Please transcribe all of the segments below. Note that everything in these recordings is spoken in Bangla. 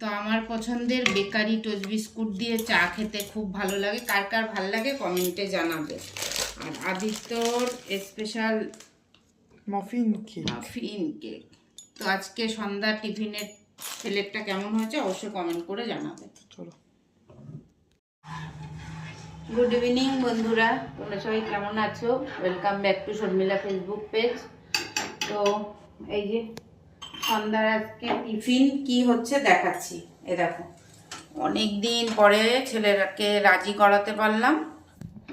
তো আমার পছন্দের বেকারি টোস্ট বিস্কুট দিয়ে চা খেতে খুব ভালো লাগে। কার কার ভালো লাগে কমেন্টে জানাবে। আর আদিত্যর special muffin cake. Muffin cake. তো আজকে সন্ধ্যা টিফিনের প্লেটটা কেমন হয়েছে অবশ্যই কমেন্ট করে জানাবে। চলো। গুড ইভিনিং বন্ধুরা, তোমরা সবাই কেমন আছো? Welcome back to Sharmila Facebook page. তো এই যে সন্ধ্যার আজকে টিফিন কি হচ্ছে দেখাচ্ছি। এ দেখো, অনেক দিন পরে ছেলেরাকে রাজি করাতে পারলাম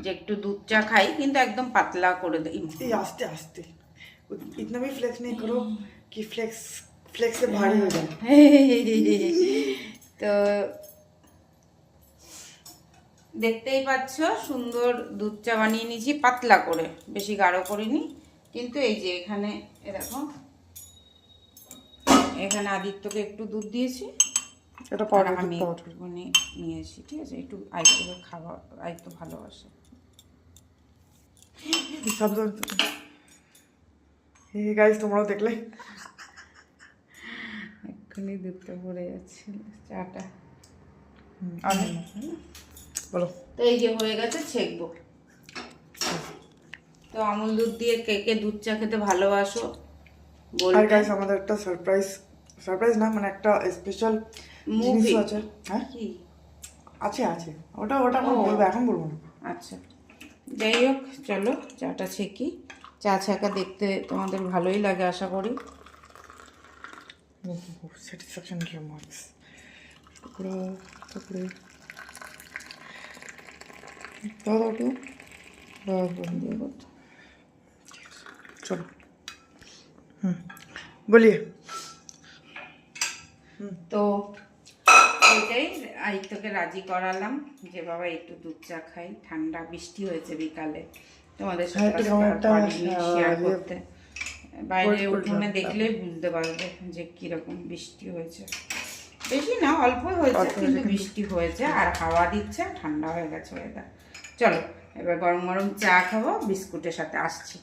যে একটু দুধ চা খাই, কিন্তু একদম পাতলা করে দিই। आस्ते आस्ते इतना भी फ्लेक्स नहीं करो कि फ्लेक्स फ्लेक्स से भारी हो जाए। তো দেখতেই পাচ্ছ সুন্দর দুধ চা বানিয়ে নিয়েছি, পাতলা করে, বেশি গাঢ় করিনি। কিন্তু এই যে এখানে এ দেখো, এখানে আদিত্যকে একটু দুধ দিয়েছি, এটা আর পাউডার আমি পাউডার একটুখানি নিয়েছি। ঠিক আছে, একটু আদিত্যকে খাওয়া, আদিত্য ভালোবাসে। শব্দ। এই গাইস তোমরাও দেখলে এক্ষুনি দুধটা পড়ে যাচ্ছে চাটা। বলো। তো এই যে হয়ে গেছে, ছেঁকবো। তো আমুল দুধ দিয়ে কে কে দুধ চা খেতে ভালোবাসো আর বলবে। গাইস আমাদের একটা সারপ্রাইজ না, মানে একটা স্পেশাল মুভি জিনিস আছে। হ্যাঁ কি আছে আছে, ওটা ওটা আমরা বলবো, এখন বলবো না। আচ্ছা, যাই হোক, চলো চাটা ছেঁকি। চা ছাঁকা দেখতে তোমাদের ভালোই লাগে আশা করি। স্যাটিসফ্যাকশন রিমার্কস টুকরা টুকরে দাও দাও একটু দাও। চলো বলিয়ে। তো ওইটাই আদিত্যকে রাজি করালাম যে বাবা একটু দুধ চা খাই, ঠান্ডা বৃষ্টি হয়েছে বিকালে, তোমাদের সাথে শেয়ার করতে। বাইরে উঠোনে দেখলেই বুঝতে পারবে যে কিরকম বৃষ্টি হয়েছে। বেশি না, অল্প হয়েছে, কিন্তু বৃষ্টি হয়েছে আর হাওয়া দিচ্ছে, ঠান্ডা হয়ে গেছে ওয়েদার। চলো এবার গরম গরম চা খাবো বিস্কুটের সাথে, আসছি।